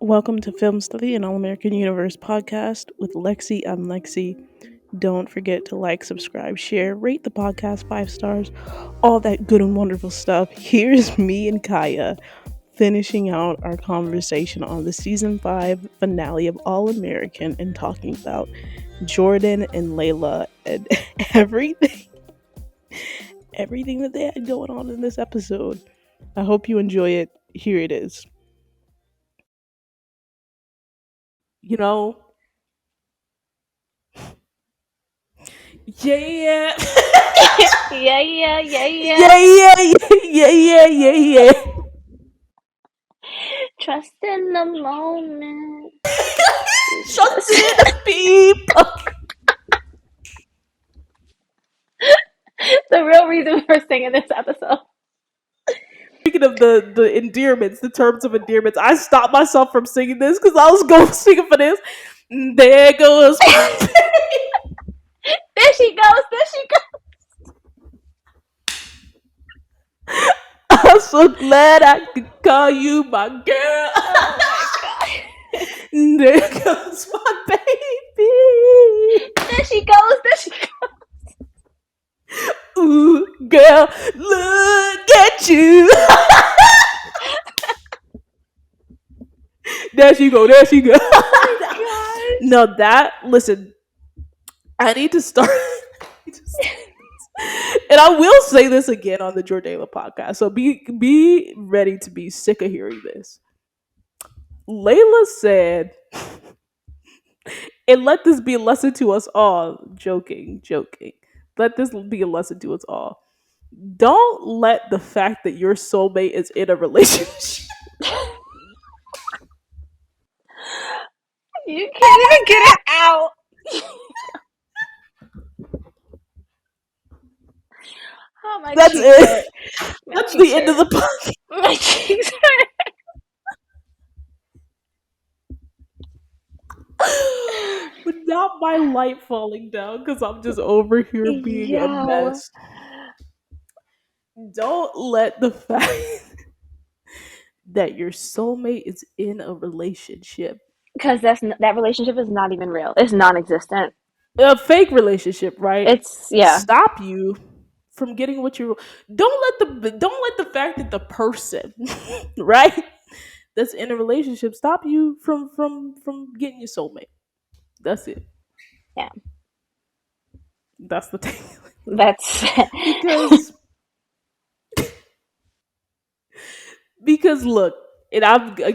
Welcome to Film Study and All American Universe podcast with Lexi. I'm Lexi. Don't forget to like, subscribe, share, rate the podcast 5 stars, all that good and wonderful stuff. Here's me and Kaya finishing out our conversation on the season 5 finale of All American and talking about Jordan and Layla and everything everything that they had going on in this episode. I hope you enjoy it. Here it is. You know, yeah. Yeah, yeah, yeah, yeah. Yeah. Trust in the moment. Trust Trust. in the people. The real reason for singing this episode. Speaking of the endearments, the terms of endearments, I stopped myself from singing this because I was going singing for this. There goes my There she goes. There she goes. I'm so glad I could call you my girl. Oh my god. There goes my baby. There she goes. There she goes. Ooh, girl, look at you. There she go. There she go. Oh my gosh. No, that listen. I need to start. And I will say this again on the Jordana podcast. So be ready to be sick of hearing this. Layla said, and let this be a lesson to us all. Joking. Let this be a lesson to us all. Don't let the fact that your soulmate is in a relationship. You can't even get it out. Oh, my That's cheeks hurt. it. My That's cheeks the end of hurt. the podcast. My cheeks hurt. But not my light falling down because I'm just over here being a Yo. mess. Don't let the fact that your soulmate is in a relationship, Because that relationship is not even real. It's non-existent. a fake relationship, right? Yeah. Stop you from getting what you don't let the fact that the person, right, that's in a relationship stop you from getting your soulmate. That's it. Yeah. That's the thing. That's because because look, and I'm gonna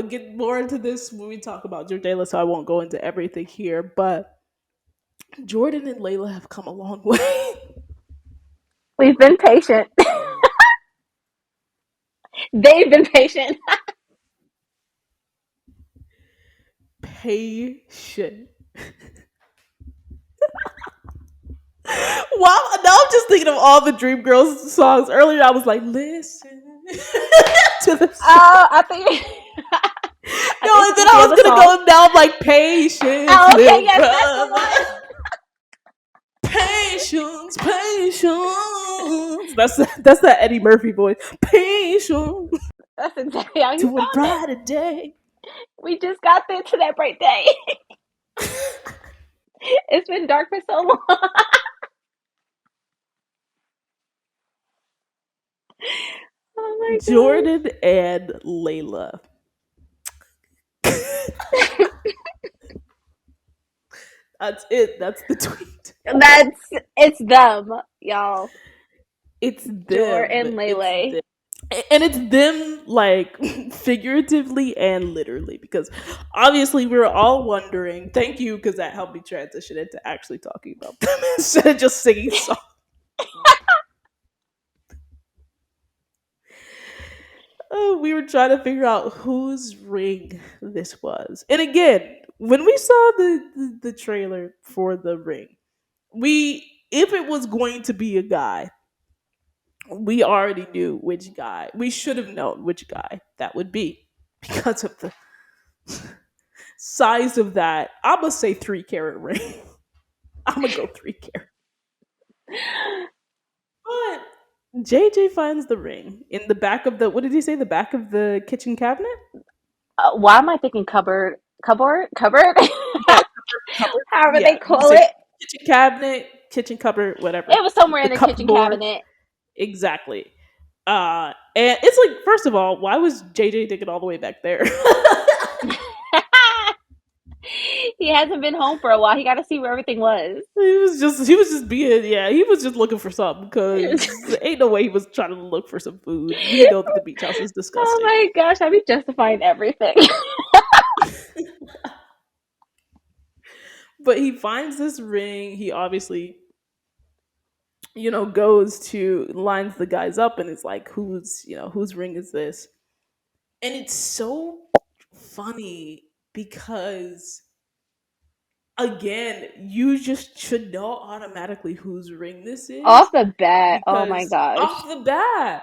get more into this when we talk about Jordana, so I won't go into everything here. But Jordan and Layla have come a long way. we've been patient. They've been patient. Patient. Wow, now I'm just thinking of all the Dream Girls songs. Earlier, I was like, listen to the song. I think. I No, think and this then is the I was other gonna song. go down like patience, Oh, okay, little yes, that's the brother. one. Patience. That's that Eddie Murphy voice. Patience That's exactly how he to a sounded. brighter day. We just got there to that break day. It's been dark for so long. Oh my Jordan and Layla. That's it. That's the tweet. gosh. It's them, y'all. It's Jor them. and It's Lele. them. And it's them like figuratively and literally because obviously we were all wondering. Thank you because that helped me transition into actually talking about them instead of just singing songs. We were trying to figure out whose ring this was. And again, when we saw the trailer for the ring, we if it was going to be a guy, we already knew which guy. We should have known which guy that would be because of the size of that. I'm gonna say 3 carat ring. I'm gonna go 3 carat. But JJ finds the ring in the back of the what did he say? The back of the kitchen cabinet? Why am I thinking cupboard? Cupboard? Cupboard? Yeah, cupboard. However they Yeah, you call say it. kitchen cabinet, kitchen cupboard, whatever. It was somewhere in The the kitchen cupboard, cabinet. exactly. And it's like, first of all, why was JJ digging all the way back there? He hasn't been home for a while. He got to see where everything was. He was just being, yeah, he was just looking for something because ain't no way he was trying to look for some food. We know that the beach house is Oh disgusting. my gosh, I'd be justifying everything. But he finds this ring. He obviously, goes to lines the guys up and is like, whose ring is this? And it's so funny because again, you just should know automatically whose ring this Off is the bat, oh my because gosh. off the bat,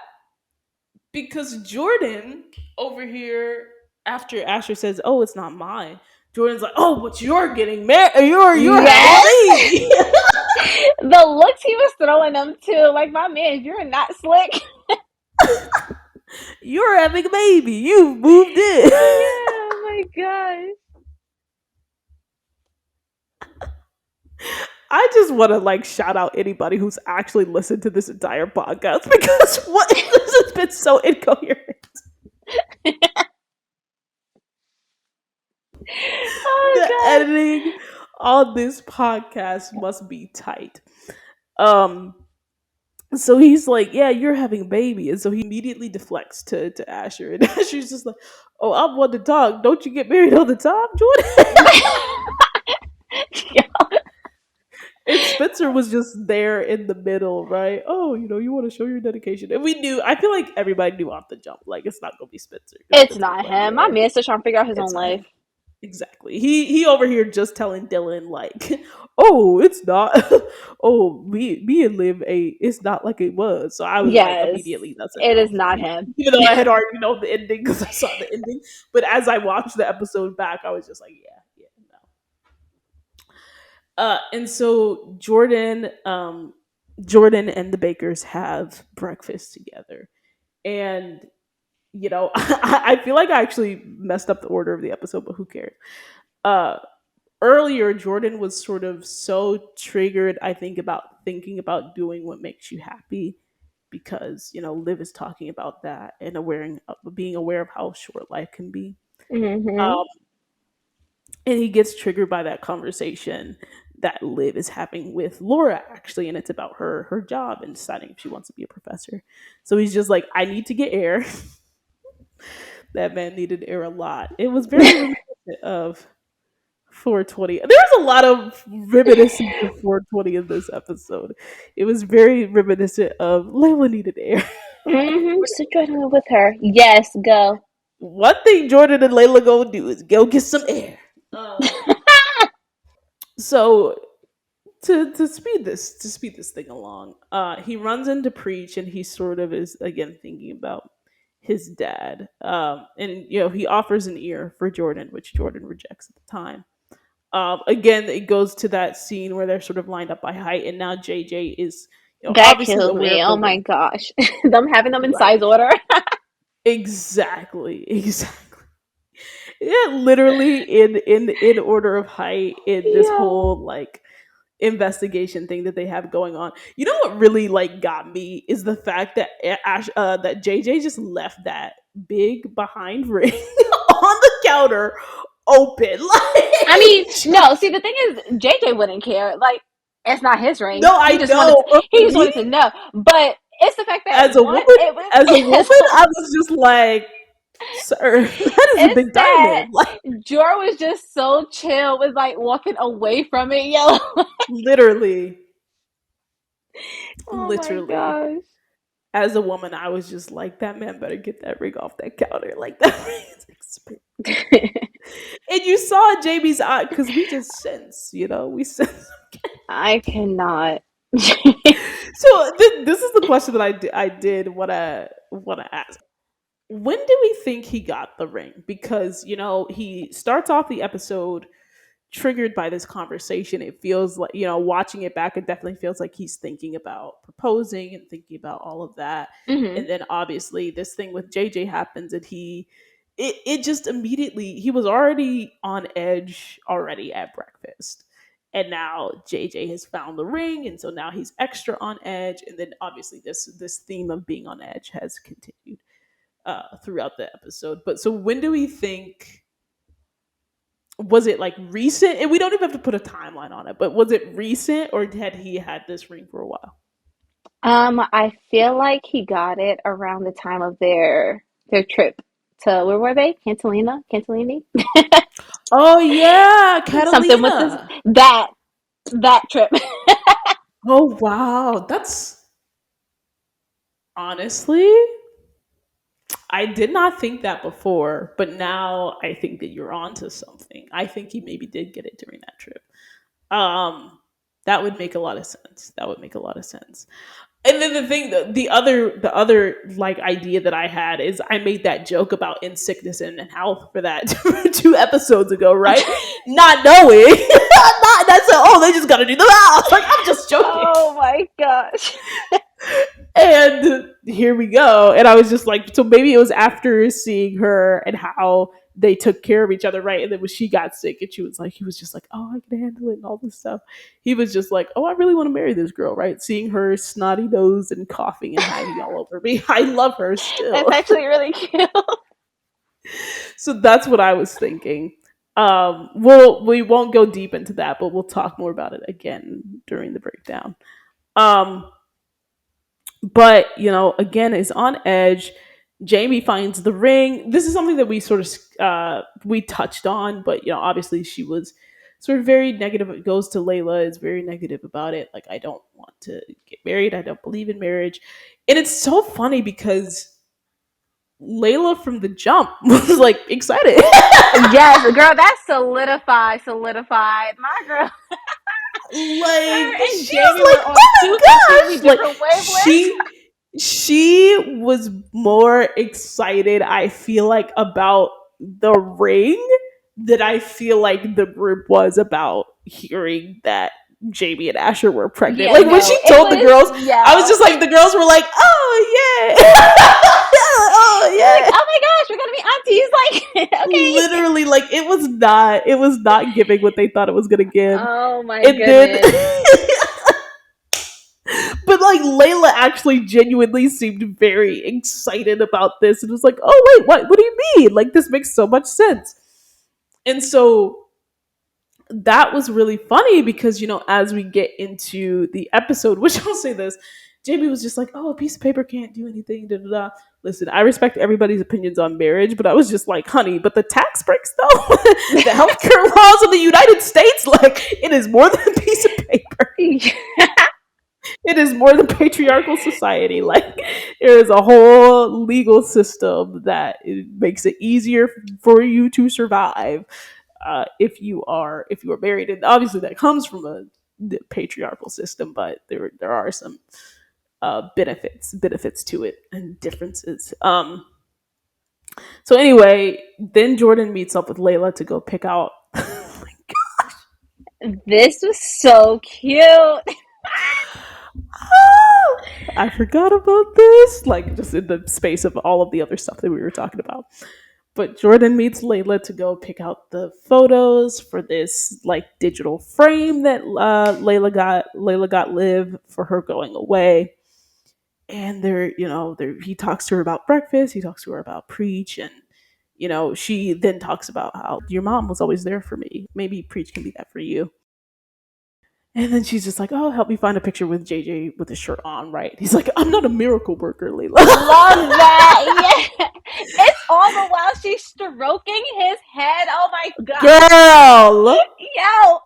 because Jordan over here, after Asher says, "Oh, it's not mine," Jordan's like, "Oh, but you're getting married. You're having a Yes! baby. The looks he was throwing them too. Like, my man, if you're not slick. You're having a baby. You've moved in." Yeah, oh my gosh. I just want to like shout out anybody who's actually listened to this entire podcast because what this has been so incoherent. Oh The gosh. editing on this podcast must be tight. Um, so he's like, "Yeah, you're having a baby," and so he immediately deflects to Asher, and Asher's just like, "Oh, I'm one to talk. Don't you get married all the time, Jordan?" And Spencer was just there in the middle, right? Oh, you want to show your dedication, and we knew. I feel like everybody knew off the jump, like it's not gonna be Spencer because It's Spencer's not like, him. My "Yeah, man's still trying to figure out his own it's not life. him." Exactly. He over here just telling Dylan like, "Oh, it's not. Oh, me and Liv a. It's not like it was." So I was like, Yes, immediately, that's a it no is for not me. him. Even though I had already known the ending because I saw the ending, but as I watched the episode back, I was just like, yeah, yeah, no. And so Jordan and the Bakers have breakfast together, and I feel like I actually messed up the order of the episode, but who cares? Uh, Earlier, Jordan was sort of so triggered, I think, about thinking about doing what makes you happy because Liv is talking about that and being aware of how short life can be. Hmm. Um, and he gets triggered by that conversation that Liv is having with Laura, actually, and it's about her job and deciding if she wants to be a professor. So he's just like, I need to get air. That man needed air a lot. It was very reminiscent of 420. There's a lot of reminiscence of 420 in this episode. It was very reminiscent of Layla needed air. So Jordan went with her. Yes, go. One thing Jordan and Layla go do is go get some air. So to speed this thing along, he runs into Preach and he sort of is again thinking about his dad. And he offers an ear for Jordan, which Jordan rejects at the time. Again, it goes to that scene where they're sort of lined up by height, and now JJ is, That obviously kills aware me. of the Oh my ring. gosh. Them having them in Right. size order. Exactly. Exactly. Yeah, literally in order of height in this Yeah. whole like investigation thing that they have going on. You know what really like got me is the fact that that JJ just left that big behind ring on the counter open. I Like mean, no, see the thing is JJ wouldn't care. Like, it's not his ring. no, I know. He just Me wanted to know. But it's the fact that as a one, woman, it was as a woman, I was just like, sir, that is a it's big that diamond. Like Jor was just so chill with like walking away from it, yo. literally, Oh my literally. gosh. As a woman, I was just like, that man better get that ring off that counter. Like that ring is expensive. And you saw Jamie's eye because we just sense, we sense. I cannot. So this is the question that I did want to ask. When do we think he got the ring? Because he starts off the episode triggered by this conversation. It feels like, watching it back, it definitely feels like he's thinking about proposing and thinking about all of that. Hmm. And then obviously this thing with JJ happens and he it just immediately, he was already on edge already at breakfast. And now JJ has found the ring, and so now he's extra on edge. And then obviously this theme of being on edge has continued throughout the episode. But so when do we think, was it like recent? And we don't even have to put a timeline on it, but was it recent or had he had this ring for a while? I feel like he got it around the time of their trip to where were they? Cantalini? Oh yeah, Something with this Catalina. that trip. Oh wow, that's honestly, I did not think that before, but now I think that you're onto something. I think he maybe did get it during that trip. Um, that would make a lot of sense. That would make a lot of sense. And then the thing, the other like idea that I had is I made that joke about in sickness and in health for that 2 episodes ago, right? Not knowing, not that's oh they just gotta do the mouth. Like I'm just joking. Oh my gosh. And here we go. And I was just like, so maybe it was after seeing her and how they took care of each other, right? And then when she got sick and she was like, he was just like, oh, I can handle it and all this stuff. He was just like, oh, I really want to marry this girl, right? Seeing her snotty nose and coughing and hiding all over me. I love her That's still. actually really cute. So that's what I was thinking. We won't go deep into that, but we'll talk more about it again during the breakdown. Um, but again, is on edge. Jamie finds the ring. This is something that we sort of we touched on, but obviously she was sort of very negative. It goes to Layla, is very negative about it. Like, I don't want to get married. I don't believe in marriage. And it's so funny because Layla from the jump was like excited. Yes, girl, that's solidified. My girl, Like, her and she was Jamie like, were on oh two my completely gosh, like different wavelengths. she was more excited, I feel like, about the ring than I feel like the group was about hearing that Jamie and Asher were pregnant. Yeah, Like when she no, it told the was, girls, I was yeah. just like, the girls were like, oh yeah. Oh They're like, yeah. oh my gosh, we're gonna be aunties. Like, okay. Literally, like it was not giving what they thought it was gonna give. Oh my And then goodness. but like Layla actually genuinely seemed very excited about this and was like, "Oh wait, what do you mean? Like this makes so much sense." And so that was really funny because as we get into the episode, which I'll say this, Jamie was just like, "Oh, a piece of paper can't do anything." Da da da. Listen, I respect everybody's opinions on marriage, but I was just like, "Honey, but the tax breaks though, the healthcare laws in the United States, like it is more than a piece of paper." It is more than patriarchal society. Like there is a whole legal system that it makes it easier for you to survive if you are married, and obviously that comes from a patriarchal system. But there are some benefits to it and differences. So anyway, then Jordan meets up with Layla to go pick out. This was so cute. I forgot about this, like just in the space of all of the other stuff that we were talking about. But Jordan meets Layla to go pick out the photos for this like digital frame that Layla got live for her going away. And he talks to her about breakfast. He talks to her about preach, and she then talks about how your mom was always there for me. Maybe preach can be that for you. And then she's just like, "Oh, help me find a picture with JJ with his shirt on." Right? He's like, "I'm not a miracle worker, Layla." Love that. Yeah. It's all the while she's stroking his head. Oh my gosh. Girl. Yo,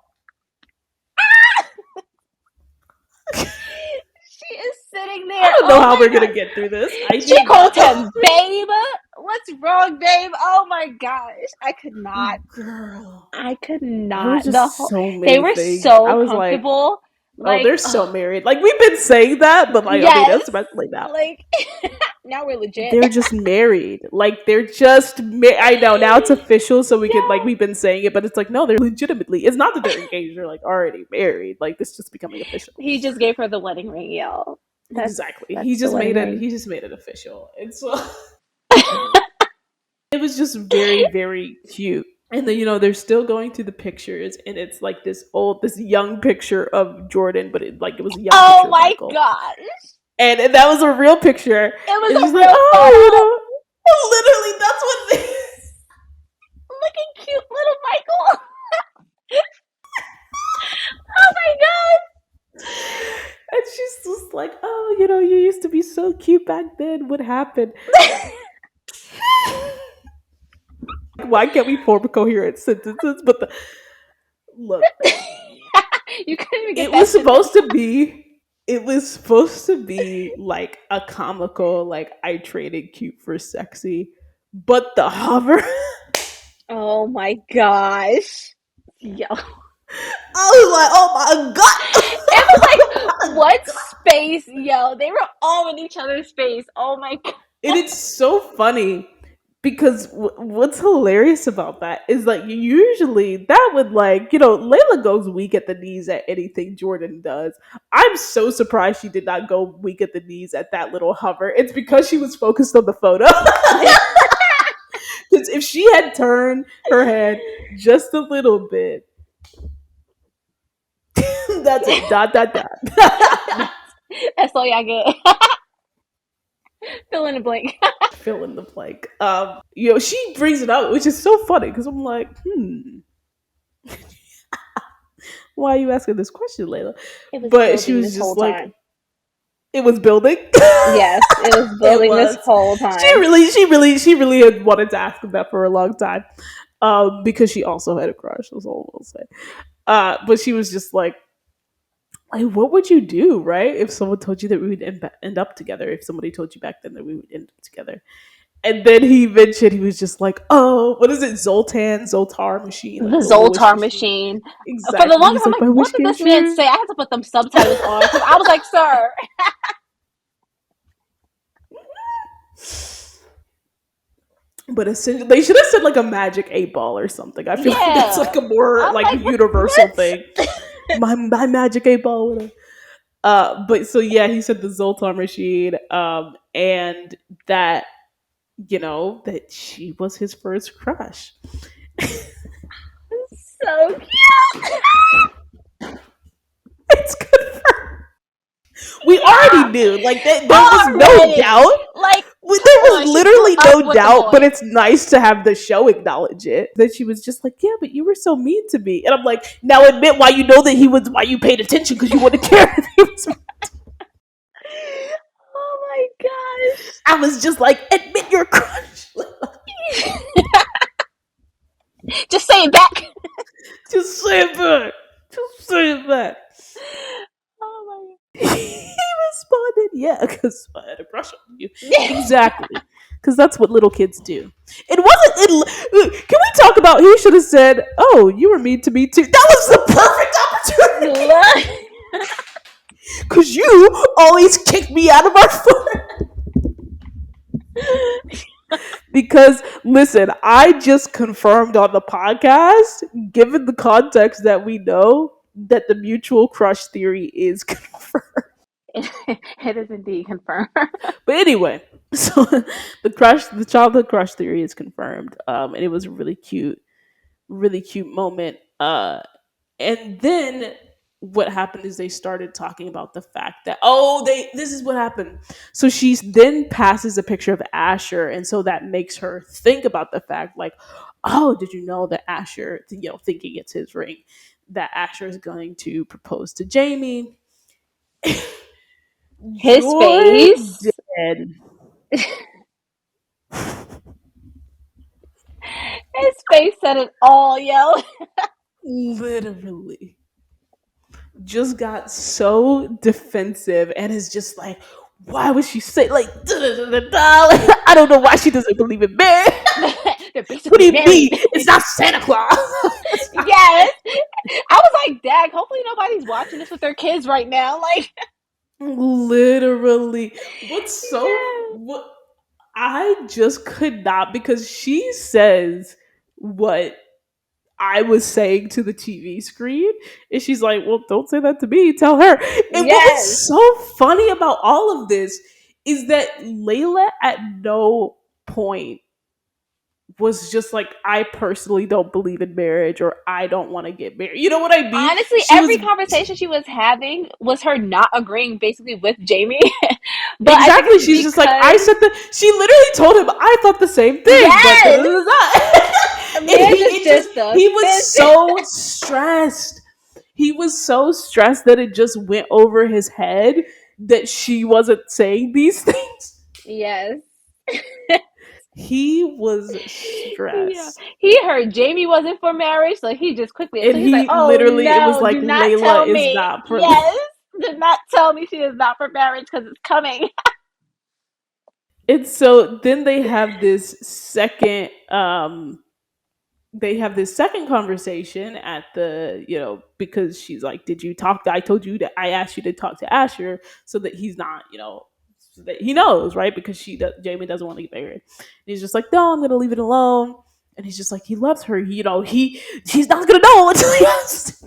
she is sitting I there. don't know Oh how my we're gonna god. get through this. I She do not called know. him babe. What's wrong, babe? Oh my gosh. I could not. Girl. I could There were not. The just whole so they many were things. I so was like, comfortable. oh, Like, they're so married. Like we've been saying that, but like, I mean, yes. especially now. Like now we're legit. They're just married. Like they're just I know now it's official, so we could like Yeah. we've been saying it, but it's like no, they're legitimately. It's not that they're engaged; they're like already married. Like this just becoming official. He just gave her the wedding ring, y'all. That's Exactly. He that's the just made wedding it. ring. He just made it official. And so was just very, very cute. And then, they're still going through the pictures, and it's like this young picture of Jordan, but it was a young Oh picture of my Michael. gosh. And that was a real picture. It was And she's a like, real photo. oh, literally, that's what it is. Looking cute little Michael. Oh my god. And she's just like, oh, you used to be so cute back then. What happened? Why can't we form coherent sentences? But look, You couldn't even get it that was sentence. supposed to be. It was supposed to be like a comical, like I traded cute for sexy, but the hover. Oh my gosh. Yo. I was like, oh my god. It was like, Oh my what God. space, yo? They were all in each other's face. Oh my god. And it's so funny because what's hilarious about that is like usually that would like Layla goes weak at the knees at anything Jordan does. I'm so surprised she did not go weak at the knees at that little hover. It's because she was focused on the photo. Because if she had turned her head just a little bit, that's it. Dot dot dot. That's all y'all get. Fill in the blank. Fill in the blank. She brings it up, which is so funny because I'm like, why are you asking this question, Layla? It was But she building was this whole just like, time. it was building. Yes, it was It building this was. whole She time. really, she really, she really had wanted to ask him that for a long time, because she also had a crush. That's all I'll say. But she was just like, what would you do, right? If someone told you that we would end up together, if somebody told you back then that we would end up together. And then he mentioned, he was just like, oh, what is it? Zoltar machine, The like the wish Zoltar machine. machine. For the Exactly. longest, He's I'm like, like, my what wish did came this man true. say? I had to put them subtitles on because I was like, sir. But essentially, they should have said like a magic 8 ball or something. I feel like that's Yeah. like a more I'm like like, universal thing. My magic 8 ball. Whatever. But so yeah, he said the Zoltar machine, and that that she was his first crush. so cute. It's good. We already Yeah. knew, like there was no Already. doubt. Like, come There was on. She grew literally up no with the doubt, but boy. it's nice to have the show acknowledge it. That she was just like, yeah, but you were so mean to me, and I'm like, now admit why you know that he was, why you paid attention because you wouldn't care if he was. Oh my gosh. I was just like, admit your crush. Just say it back. Just say it back. Just say it back. Oh He responded, yeah, because I had a crush on you. my god. Exactly. Because that's what little kids do. It wasn't. Can we talk about? He should have said, "Oh, you were mean to me too." That was the perfect opportunity. Because you always kick me out of our foot. Because listen, I just confirmed on the podcast, given the context that we know, that the mutual crush theory is confirmed. It is indeed confirmed. But anyway, so the childhood crush theory is confirmed, and it was a really cute moment. And then what happened is they started talking about the fact that, this is what happened. So she then passes a picture of Asher, and so that makes her think about the fact, like, oh, did you know that Asher, thinking it's his ring, that Asher is going to propose to Jamie. His Jordan. face. His face said it all, yo. Literally just got so defensive and is just like, why would she say like, da, da, da, da, like, I don't know why she doesn't believe in men. They're What do basically you mean? married. It's not Santa Claus. It's not- Yes. I was like, Dag, hopefully nobody's watching this with their kids right now. Like, Literally. What's so yeah. what I just could not, because she says what I was saying to the TV screen. And she's like, well, don't say that to me. Tell her. And what Yes. was so funny about all of this is that Layla at no point was just like, I personally don't believe in marriage, or I don't want to get married. You know what I mean? Honestly, She was every conversation she was having was her not agreeing basically with Jamie. But I think exactly. it's She's just like, I because said that. She literally told him, I thought the same thing, but da, da, yes, da, da. And man is just a he was fish. so stressed. He was so stressed that it just went over his head that she wasn't saying these things. Yes. He was Yeah. stressed. He heard Jamie wasn't for marriage, so he just quickly, so And he's like, he oh literally, it was no, like, do not Layla tell is me. not for. Yes. Do not tell me she is not for marriage because it's coming. And so then they have this second conversation at the, because she's like, did you talk to, I told you that I asked you to talk to Asher so that he's not, so that he knows, right? Because Jamie doesn't want to get married. And he's just like, no, I'm gonna leave it alone. And he's just like, he loves her, she's not gonna know until he asks.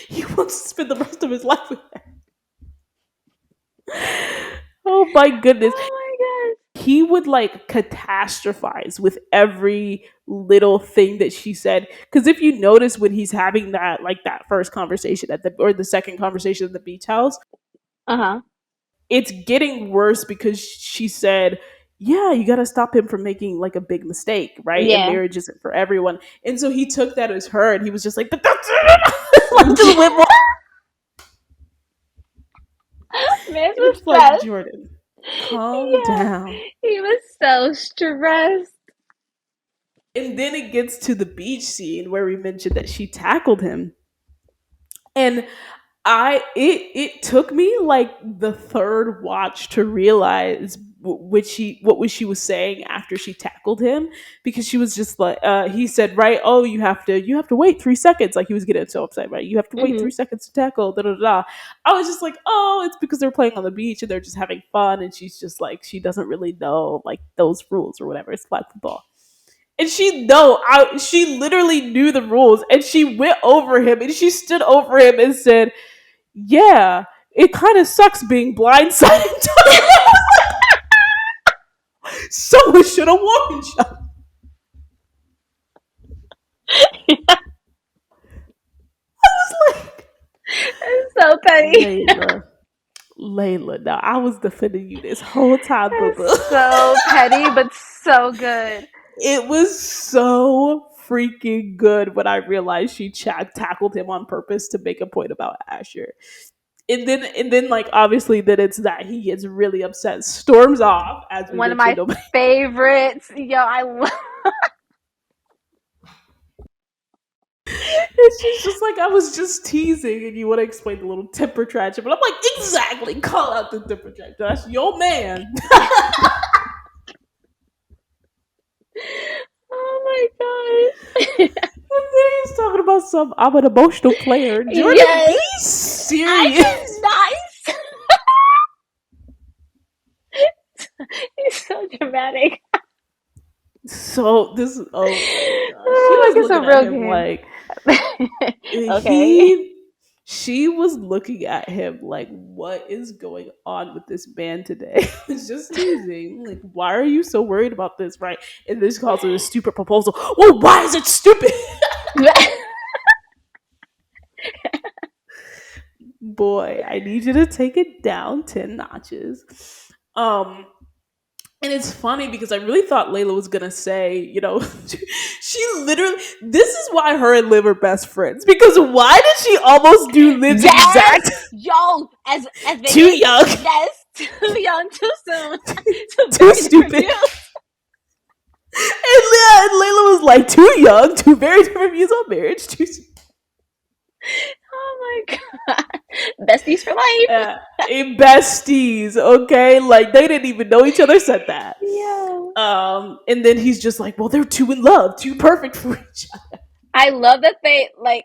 He wants to spend the rest of his life with her. Oh my goodness. Oh my He would like catastrophize with every little thing that she said. Because if you notice, when he's having that first conversation or the second conversation at the beach house, gosh. Uh-huh. it's getting worse because she said, yeah, you got to stop him from making like a big mistake, right? And Yeah. marriage isn't for everyone. And so he took that as her, and he was just like, but that's like, just went more. Man was It's like, stressed. Jordan, calm Yeah. down. He was so stressed. And then it gets to the beach scene where we mentioned that she tackled him. And it took me like the third watch to realize what she was saying after she tackled him, because she was just like, he said, right, oh, you have to wait 3 seconds, like he was getting so upset, right, you have to wait Hmm. 3 seconds to tackle, da da da. I was just like, oh, it's because they're playing on the beach and they're just having fun, and she's just like, she doesn't really know like those rules or whatever, it's flag football. And she literally knew the rules, and she went over him and she stood over him and said, yeah, it kind of sucks being blindsided. Someone should have warned you. I was like, It's so petty. Layla, Layla. Now I was defending you this whole time, boo boo. It's so petty, but so good. It was so freaking good when I realized she tackled him on purpose to make a point about Asher. And then like, obviously, then it's that he gets really upset, storms off, as we One of mentioned. my Nobody. favorites. Yo, I love. And she's just like, I was just teasing, and you want to explain the little temper tantrum. But I'm like, exactly, call out the temper tantrum. That's your man. Oh my gosh. And then he's talking about I'm an emotional player. Jordan, be Yes, serious. Asher's nice. He's so dramatic. So this, oh my gosh, she Oh, was like it's a looking at real him game. like Okay. he. She was looking at him like, what is going on with this man today? It's just teasing. Like, why are you so worried about this, right? And this calls it a stupid proposal. Well, why is it stupid? Boy, I need you to take it down 10 notches. Um, and it's funny because I really thought Layla was gonna say, she literally. This is why her and Liv are best friends. Because why did she almost do Liv's Yes, exact yo, as too Vegas. young, Yes, too young, too soon, two too very different stupid? views. And Layla was like, too young, two very different views on marriage, too soon. Oh my god, besties for life. In besties, okay? Like, they didn't even know each other, said that. Yeah. And then he's just like, well, they're too in love, too perfect for each other. I love that they like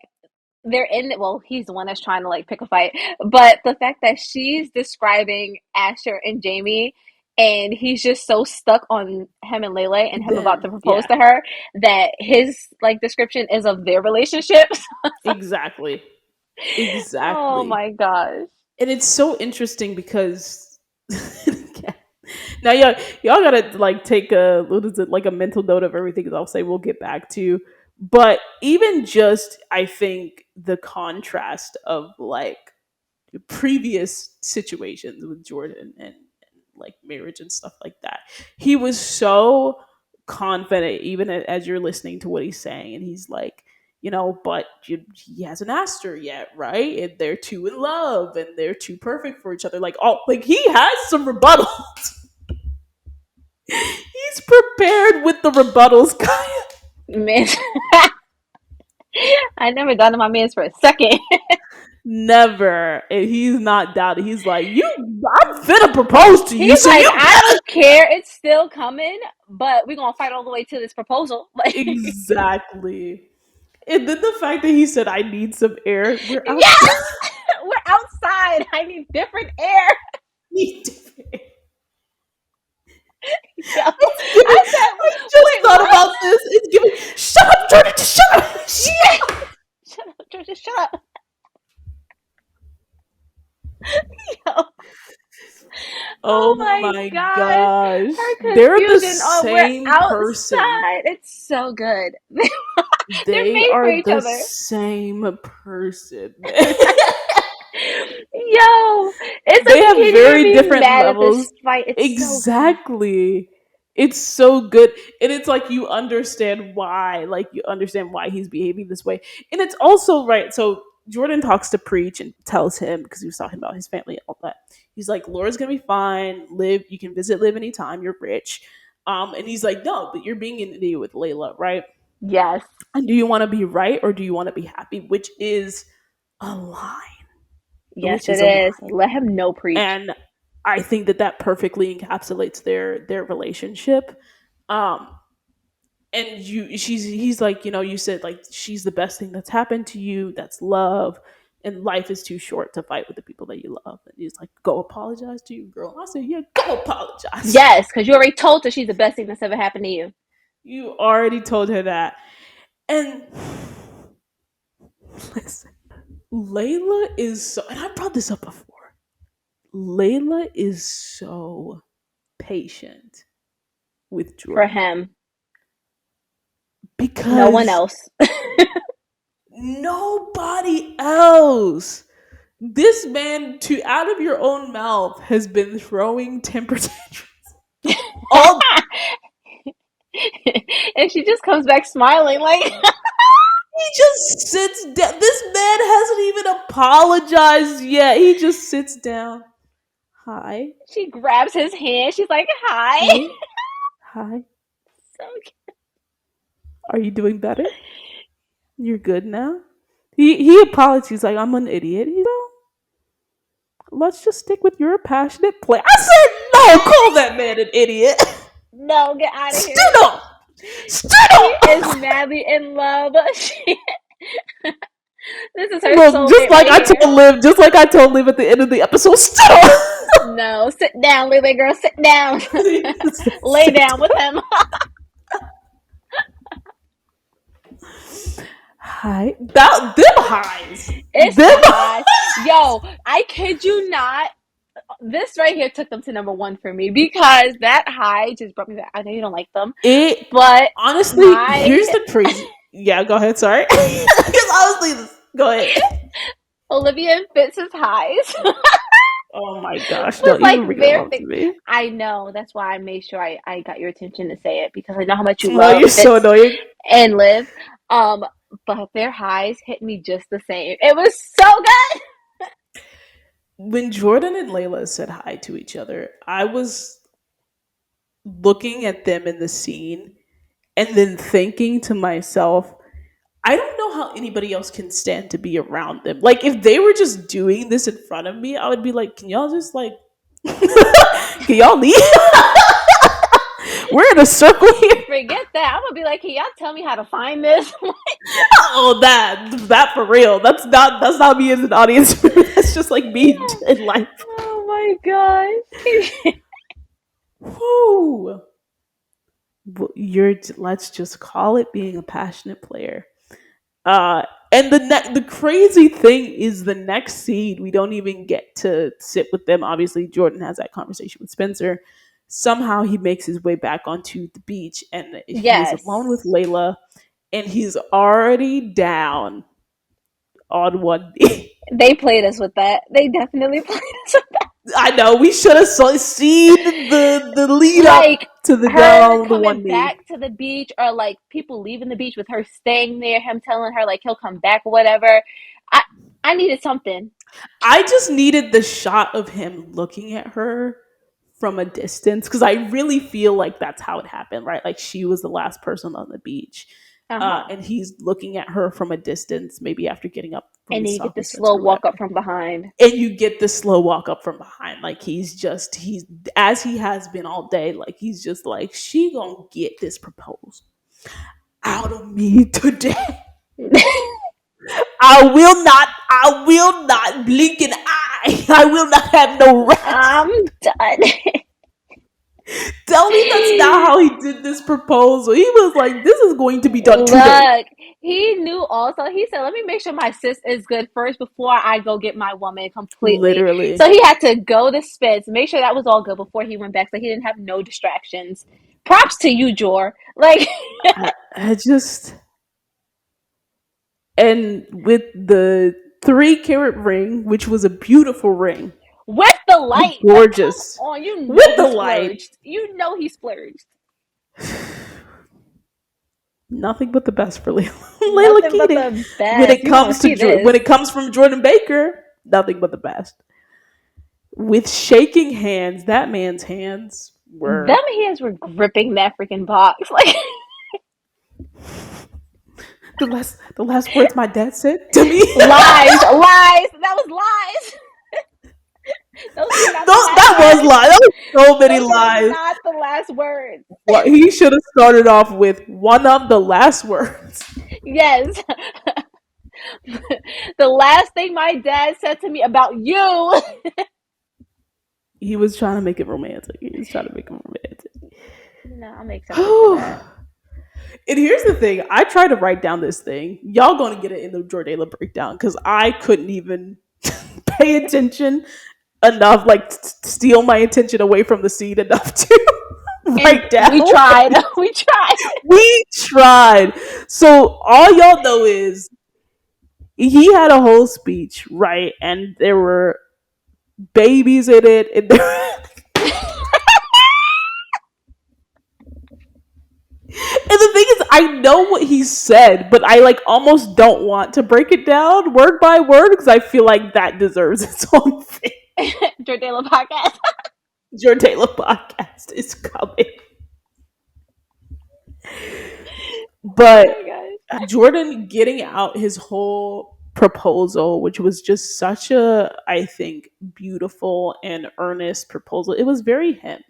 they're in it. Well, he's the one that's trying to like pick a fight, but the fact that she's describing Asher and Jamie, and he's just so stuck on him and Lele and him about to Them, propose yeah, to her that his like description is of their relationship. exactly. Oh Exactly. my gosh. And it's so interesting because Now, y'all gotta like take a what is it like a mental note of everything. 'Cause I'll say we'll get back to, but even just I think the contrast of like previous situations with Jordan and like marriage and stuff like that. He was so confident, even as you're listening to what he's saying, and he's like, but he hasn't asked her yet, right? And they're two in love, and they're too perfect for each other. Like, like he has some rebuttals. He's prepared with the rebuttals, Kaya. Man, I never doubted my man's for a second. Never, and he's not doubting. He's like, I'm finna propose to you, He's so like, you I don't care, it's still coming, but we're gonna fight all the way to this proposal. Like, exactly. And then the fact that he said, I need some air, we're outside. yes, we're outside. I need different air. Yo, It's giving, I said, I just wait, thought what? about this. It's giving, shut up, Jordan, just shut up. Yeah, shut up, Georgia, shut up. Yo, Oh oh my my gosh, gosh. her They're the confusion. Oh, we're same person. outside. It's so good. They're They made for are each the other. same person. Yo, it's They like, have can you very be different mad at levels. this fight? It's so good. Exactly. It's so good. And it's like you understand why. Like you understand why he's behaving this way. And it's also right. So Jordan talks to Preach and tells him, because he was talking about his family and all that. He's like, Laura's gonna be fine. Live, you can visit Live anytime, you're rich. And he's like, no, but you're being an idiot with Layla, right? Yes, And do you want to be right or do you want to be happy? Which is a line. yes, Which it is a is. line. Let him know, preach. And I think that that perfectly encapsulates their relationship. Um, and he's like, you said like she's the best thing that's happened to you. That's love, and life is too short to fight with the people that you love. And he's like, go apologize to you, girl. I said, yeah, go apologize. Yes, because you already told her she's the best thing that's ever happened to you. You already told her that. And listen, Layla is so, and I brought this up before. Layla is so patient with For Jordan him, no one because else. nobody else. This man, to out of your own mouth, has been throwing temper tantrums all. And she just comes back smiling, like, He just sits down. This man hasn't even apologized yet. He just sits down. Hi, she grabs his hand. She's like, hi. hey, hi. So Are you doing better? You're good now. He apologized. He's like, I'm an idiot. He's like, let's just stick with your passionate play. I said, no, call that man an idiot. no, get out of here. Stood up. Stood She is up. madly in love. This is her Look, soulmate right here. Just like I told Liv at the end of the episode, stood up. No, sit down, Lily girl, sit down. Lay Sit down with down. him. Hi. Them highs. It's Them the highs. Yo, I kid you not. This right here took them to number one for me because that high just brought me back. I know you don't like them, It but honestly, my here's the crazy. Yeah, go ahead. Sorry. Because honestly, go ahead. Olivia and Fitz's highs Oh my gosh! was Don't like even bring them very up to thick. me. I know. That's why I made sure I got your attention to say it because I know how much you Oh, love you're so Fitz annoying. and Liv. Um, but their highs hit me just the same. It was so good. When Jordan and Layla said hi to each other, I was looking at them in the scene and then thinking to myself, I don't know how anybody else can stand to be around them. Like, if they were just doing this in front of me, I would be like, can y'all just like, can y'all leave? We're in a circle here. Forget that. I'm gonna be like, can y'all tell me how to find this? Oh, that for real. That's not me as an audience member. That's just like me Yeah. in life. Oh my gosh. Whoo. You're let's just call it being a passionate player. Uh, and the crazy thing is the next scene we don't even get to sit with them. Obviously, Jordan has that conversation with Spencer. Somehow he makes his way back onto the beach, and he is alone with Yes. Layla, and he's already down on one knee. They played us with that. They definitely played us with that. I know we should have seen the lead up Like to the her down the coming one knee. back to the beach, or like people leaving the beach with her staying there, him telling her like he'll come back or whatever. I I needed something. I just needed the shot of him looking at her from a distance because I really feel like that's how it happened, right? Like she was the last person on the beach, Uh-huh. and he's looking at her from a distance, maybe after getting up from And then his you get soccer the sets slow or walk up whatever. from behind. And you get the slow walk up from behind, like he's as he has been all day. Like he's just like she gonna get this proposal out of me today. I will not blink an eye. I will not have no rest. I'm done. Tell me that's not how he did this proposal. He was like, this is going to be done today. Look, he knew also. He said, let me make sure my sis is good first before I go get my woman completely. Literally. So he had to go to Spence, make sure that was all good before he went back so he didn't have no distractions. Props to you, Jor. Like, I just, and with the 3 carat ring, which was a beautiful ring, with the light. Like, come gorgeous, on. You know with he the light. splurged. You know he splurged. Nothing but the best for Layla Nothing but Keating. the best. You want to see When this. it comes from Jordan Baker, nothing but the best. With shaking hands, that man's hands Them were hands were gripping that freaking box. Like, the last words my dad said to me. lies. Lies. That was lies. Those were not No, the last that was words. lies. That was so many Those were lies. not the last words. Well, he should have started off with one of the last words. Yes. The last thing my dad said to me about you. He was trying to make it romantic. He was trying to make it romantic. No, I'm excited for that. And here's the thing: I tried to write down this thing. Y'all going to get it in the Jordala breakdown because I couldn't even pay attention enough, like steal my attention away from the scene enough to And write down. we tried. We tried. We tried. So all y'all know is he had a whole speech, right? And there were babies in it. And the thing is, I know what he said, but I like almost don't want to break it down word by word because I feel like that deserves its own thing. Jordala podcast. Jordala podcast is coming. Oh But my gosh. Jordan getting out his whole proposal, which was just such a, I think, beautiful and earnest proposal. It was very him.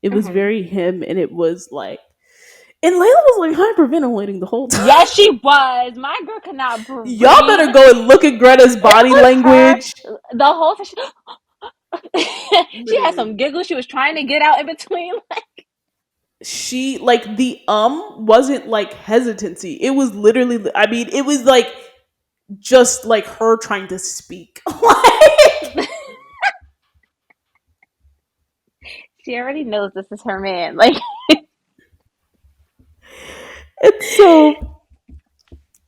It was Mhm. very him, and it was like, and Layla was like hyperventilating the whole time. Yes, she was. My girl could not Y'all breathe. better go and look at Greta's It body was her language. the whole time. She had Literally, some giggles. She was trying to get out in between. she like the wasn't like hesitancy. It was literally, I mean, it was like just like her trying to speak. Like, She already knows this is her man. Like, and so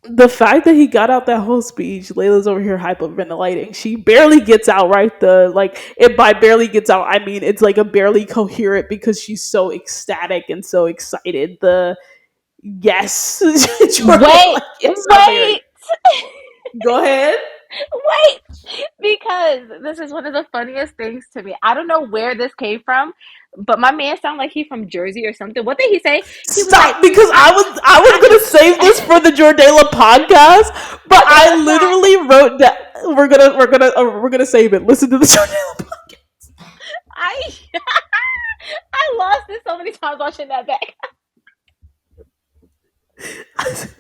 the fact that he got out that whole speech, Layla's over here hyperventilating. She barely gets out, right? The like, it by barely gets out, I mean it's like a barely coherent because she's so ecstatic and so excited. The yes, Jordan, wait, like yes, I'm married. wait, Go ahead. wait. Because this is one of the funniest things to me. I don't know where this came from, but my man sounded like he from Jersey or something. What did he say? He was like, Stop, because I, I was I gonna just, save this for the Jordala podcast, but okay, I let's not. literally wrote that we're gonna save it. Listen to the Jordala I, I lost it so many times watching that back. podcast.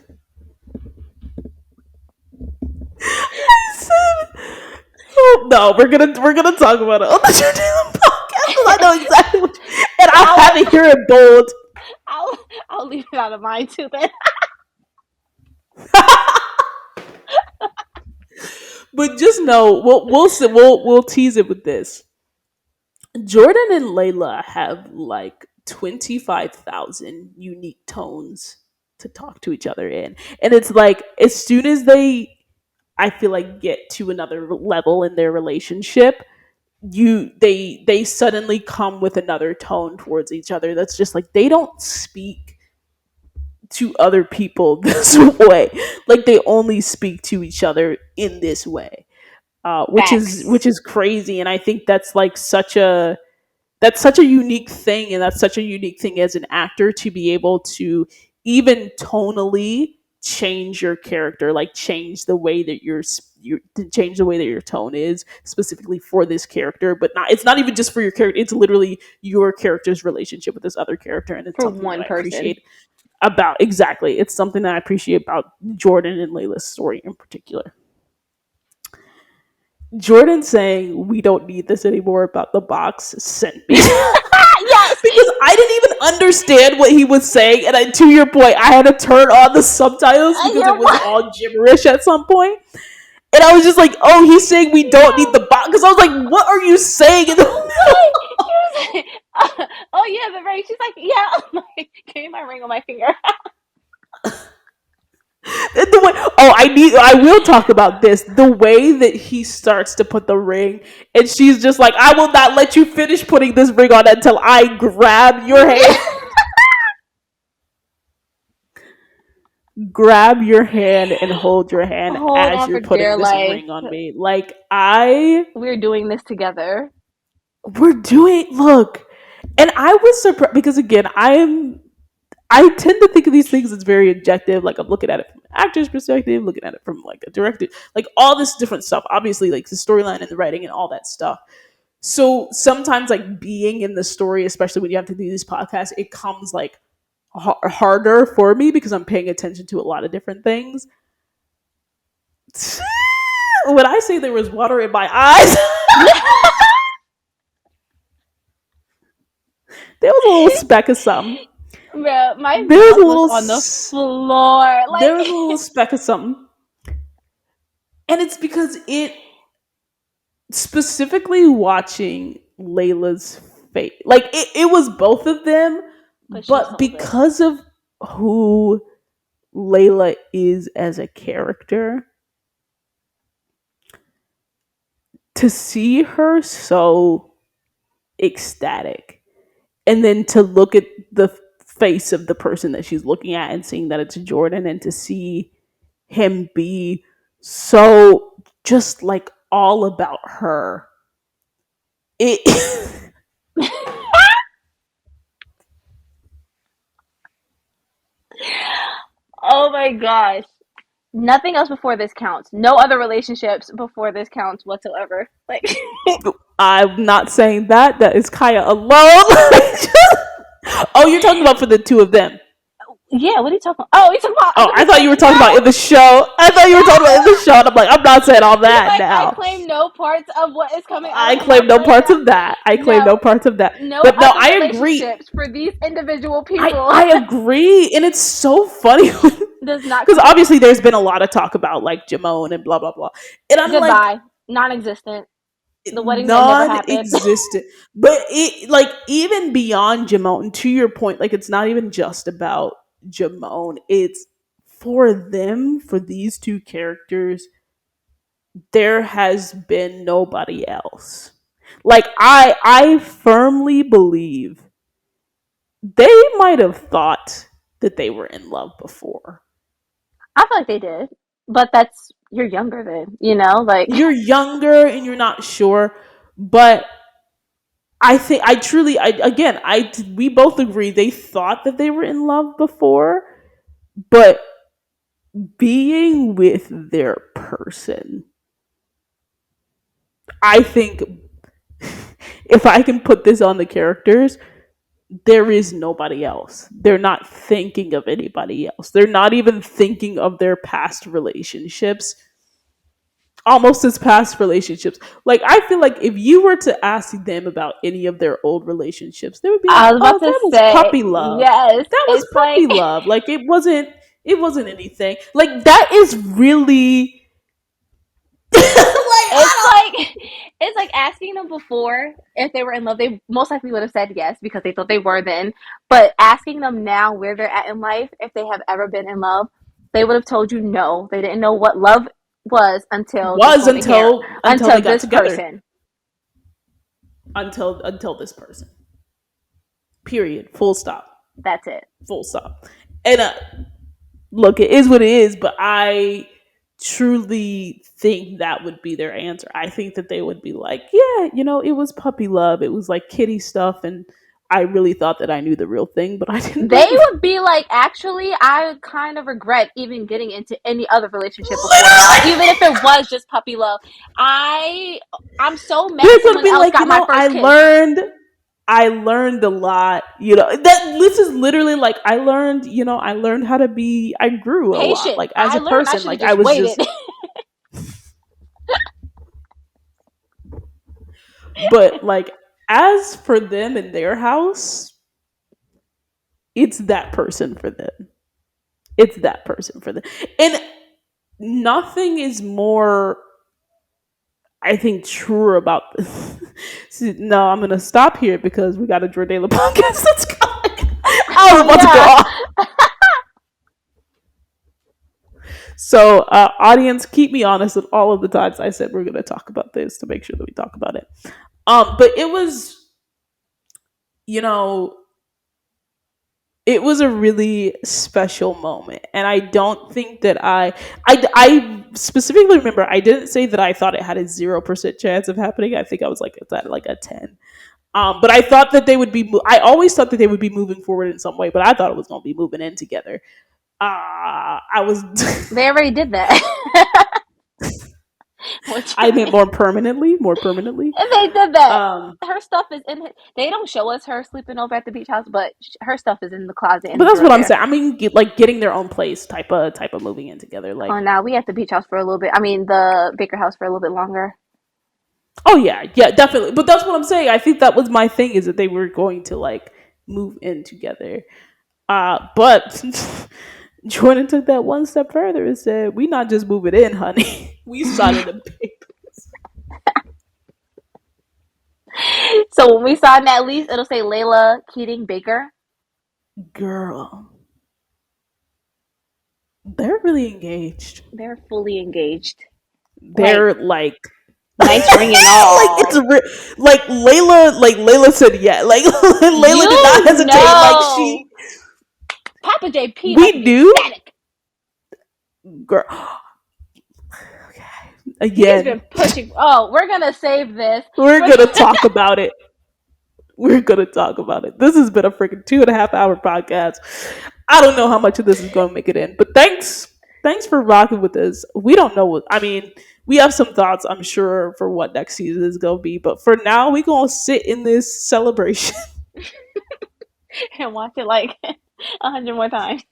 I said, oh no, we're gonna talk about it on the Jordala podcast because I know exactly what and I'll I'll, have it here in bold. I'll, I'll leave it out of mine too. Then But just know we'll tease it with this. Jordan and Layla have like 25,000 unique tones to talk to each other in. And it's like as soon as they, I feel like, get to another level in their relationship, they suddenly come with another tone towards each other that's just like they don't speak to other people this way. Like they only speak to each other in this way. Which Facts. is crazy, and I think that's such a unique thing, and that's such a unique thing as an actor to be able to even tonally change your character, like change the way that you to change the way that your tone is specifically for this character, but not, it's not even just for your character, it's literally your character's relationship with this other character, and it's For something that one I person. appreciate about, exactly, it's something that I appreciate about Jordan and Layla's story in particular. Jordan saying we don't need this anymore about the box sent me Yes. because I didn't even understand what he was saying, and to your point, I had to turn on the subtitles because it You're was right. all gibberish at some point, and I was just like, "Oh, he's saying we don't need Yeah. the box." Because I was like, "What are you saying?" Right. He was like, oh yeah, the ring. She's like, yeah. I'm like, give me my ring on my finger. The way, oh, I will talk about this. The way that he starts to put the ring, and she's just like, "I will not let you finish putting this ring on until I grab your hand." Grab your hand and hold your hand Hold as on you're for dear putting this life. ring on me. Like I We're doing this together. we're doing, look. And I was surprised because again, I tend to think of these things as very objective. Like I'm looking at it from an actor's perspective, looking at it from like a director, like all this different stuff. Obviously, like the storyline and the writing and all that stuff. So sometimes, like being in the story, especially when you have to do these podcasts, it comes like harder for me because I'm paying attention to a lot of different things. When I say there was water in my eyes, there was a little speck of something. Bro, my There was mouth a was little, on the floor. there Like, was a little speck of something, and it's because it specifically watching Layla's face. Like it was both of them, but she but sold it. because of who Layla is as a character, to see her so ecstatic and then to look at the face of the person that she's looking at and seeing that it's Jordan, and to see him be so just like all about her. It Oh my gosh. Nothing else before this counts. No other relationships before this counts whatsoever. Like, I'm not saying that. That is Kaya alone. Oh, you're talking about for the two of them. yeah, what are you talking about? Oh, you talking about Oh, with I the thought you thing? were talking about in No, the show. I thought you were talking about in the no. show. And I'm like, I'm not saying all He's that like, I now. claim no parts of what is coming out of I my claim mouth no right parts now. of that. I claim no No, parts of that. no But no, other I agree. relationships for these individual people. I agree, and it's so funny Does not because count. obviously there's been a lot of talk about like Jamone and blah blah blah, and I'm like Goodbye. Non-existent. The wedding that never happened. non-existent. But it, like, even beyond Jamone, to your point, like it's not even just about Jamone. It's for them, for these two characters. There has been nobody else. Like I firmly believe they might have thought that they were in love before. I feel like they did, but that's you're younger then, you know. Like, You're younger and you're not sure, but I think I truly, I again, I we both agree they thought that they were in love before, but being with their person, I think if I can put this on the characters, there is nobody else. They're not thinking of anybody else. They're not even thinking of their past relationships, almost as past relationships. Like I feel like if you were to ask them about any of their old relationships, they would be like, I was about "Oh, to that was say, puppy love. yes. That was It's like puppy love. Like it wasn't anything. Like that is really It's like it's like asking them before if they were in love. They most likely would have said yes because they thought they were then. But asking them now where they're at in life, if they have ever been in love, they would have told you no. They didn't know what love was until this was moment here, until they until got this together. person. Until this person. Period. Full stop. That's it. Full stop. And look, it is what it is, but I truly think that would be their answer. I think that they would be like, yeah, it was puppy love. It was like kitty stuff. And I really thought that I knew the real thing, but I didn't They know. would be like, actually, I kind of regret even getting into any other relationship before now, Literally. even if it was just puppy love. I'm so They're mad going to someone be else like, got my first kiss. I learned a lot. That this is literally like I learned how to be. I grew a lot, Patient. like as I a learned I person. should have Like I just was waited. just, but like as for them in their house, it's that person for them. It's that person for them, and nothing is more, I think, truer about this. See, no, I'm gonna stop here because we got a Jordala podcast that's coming. I was Oh about to go yeah. off. So, audience, keep me honest with all of the times I said we're going to talk about this to make sure that we talk about it. But it was, you know, it was a really special moment, and I don't think that I specifically remember I didn't say that I thought it had a 0% chance of happening. I think I was like at like a 10. But I thought that they would be. I always thought that they would be moving forward in some way, but I thought it was going to be moving in together. I was. They already did that. What you I meant mean? more permanently. More permanently. And they did that. Um, Her stuff is in. They don't show us her sleeping over at the beach house, but her stuff is in the closet in but the that's drawer what I'm there. saying. I mean, like getting their own place, type of moving in together. Like, Oh, now we at the beach house for a little bit. I mean, the Baker house for a little bit longer. oh yeah, yeah, definitely. But that's what I'm saying. I think that was my thing is that they were going to like move in together. But Jordan took that one step further and said, "We not just moving in, honey. We signing the papers." So when we sign that lease, it'll say Layla Keating Baker. Girl, they're really engaged. They're fully engaged. Like They're like nice ring and like it's all. Layla said yeah, like Layla did not You hesitate, like know, Papa JP about to we be knew, ecstatic. girl. Okay, He's been again, pushing. Oh, we're gonna save this. we're For, gonna talk about it. We're gonna talk about it. This has been a freaking 2.5 hour podcast. I don't know how much of this is going to make it in, but thanks for rocking with us. We don't know what, I mean, we have some thoughts, I'm sure, for what next season is going to be, but for now, we gonna sit in this celebration and watch it like 100 more times.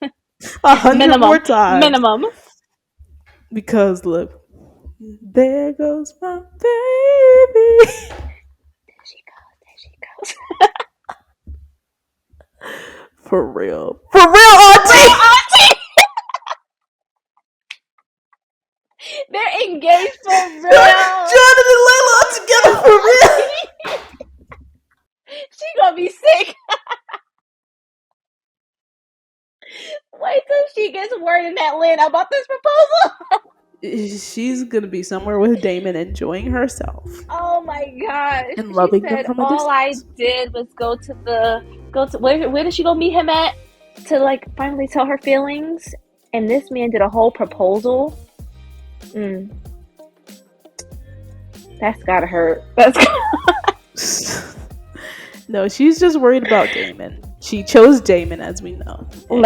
100 more Minimum. times Minimum. because look, there goes my baby. There she goes. There she goes. For real, auntie. Real auntie. They're engaged for real. Jordan and Layla are together for real. She gonna be sick. Wait till she gets word in Atlanta about this proposal. She's gonna be somewhere with Damon enjoying herself Oh my gosh. and She loving him said from a all I distance. did was go to where did she go meet him at to like finally tell her feelings? And this man did a whole proposal. Mm, that's gotta hurt. That's No, she's just worried about Damon. She chose Damon, as we know. And,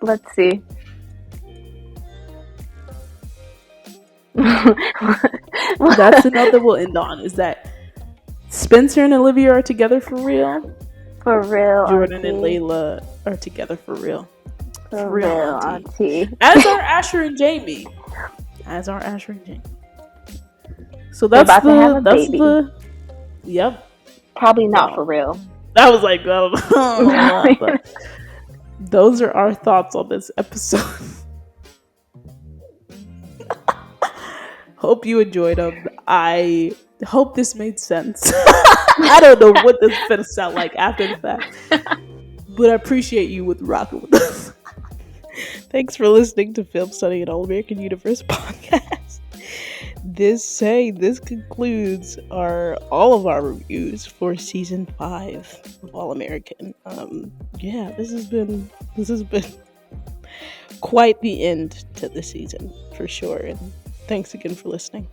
let's see. that's the note that we'll end on, is that Spencer and Olivia are together for real. For real, Jordan auntie. and Layla are together for real. For real, auntie. As are Asher and Jamie. As are Asher and Jamie. So They're that's about to have a baby. Yep. Probably not Well, for real. that was like, but those are our thoughts on this episode. Hope you enjoyed them. I hope this made sense. I don't know what this is going to sound like after the fact, but I appreciate you with rocking with us. Thanks for listening to Film Study at All American Universe podcast. This concludes all of our reviews for season 5 of All American. Yeah, this has been quite the end to the season for sure. And thanks again for listening.